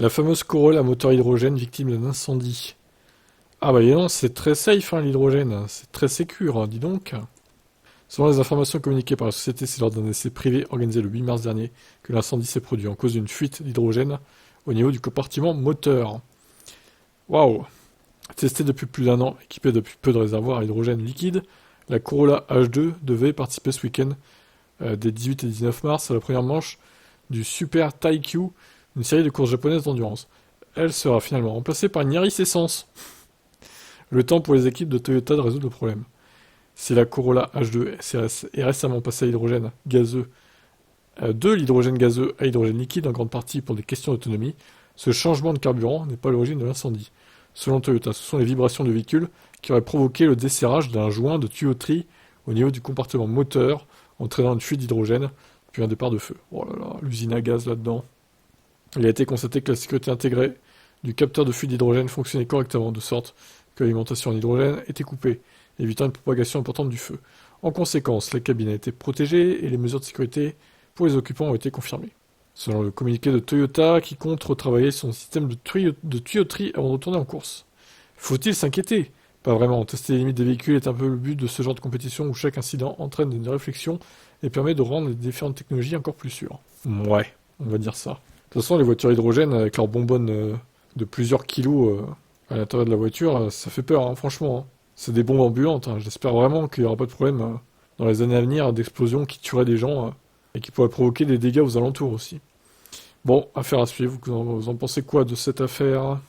La fameuse Corolla à moteur hydrogène victime d'un incendie. Ah bah dis donc, c'est très safe hein, l'hydrogène, c'est très sécure, hein, dis donc. Selon les informations communiquées par la société, c'est lors d'un essai privé organisé le 8 mars dernier que l'incendie s'est produit en cause d'une fuite d'hydrogène au niveau du compartiment moteur. Waouh! Testée depuis plus d'un an, équipée depuis peu de réservoirs à hydrogène liquide, la Corolla H2 devait participer ce week-end des 18 et 19 mars à la première manche du Super Taikyu, une série de courses japonaises d'endurance. Elle sera finalement remplacée par une Yaris Essence. Le temps pour les équipes de Toyota de résoudre le problème. Si la Corolla H2 est récemment passée à l'hydrogène gazeux, de l'hydrogène gazeux à hydrogène liquide en grande partie pour des questions d'autonomie, ce changement de carburant n'est pas l'origine de l'incendie. Selon Toyota, ce sont les vibrations du véhicule qui auraient provoqué le desserrage d'un joint de tuyauterie au niveau du compartiment moteur, entraînant une fuite d'hydrogène, puis un départ de feu. Oh là là, l'usine à gaz là-dedans. Il a été constaté que la sécurité intégrée du capteur de fuite d'hydrogène fonctionnait correctement, de sorte que l'alimentation en hydrogène était coupée, évitant une propagation importante du feu. En conséquence, la cabine a été protégée et les mesures de sécurité pour les occupants ont été confirmées. Selon le communiqué de Toyota, qui compte retravailler son système de tuyauterie avant de retourner en course. Faut-il s'inquiéter? Pas vraiment. Tester les limites des véhicules est un peu le but de ce genre de compétition où chaque incident entraîne une réflexion et permet de rendre les différentes technologies encore plus sûres. Ouais, on va dire ça. De toute façon, les voitures hydrogènes, avec leurs bonbonnes de plusieurs kilos à l'intérieur de la voiture, ça fait peur, hein, franchement. Hein. C'est des bombes ambulantes. Hein. J'espère vraiment qu'il n'y aura pas de problème dans les années à venir d'explosions qui tueraient des gens et qui pourraient provoquer des dégâts aux alentours aussi. Bon, affaire à suivre. Vous en pensez quoi de cette affaire?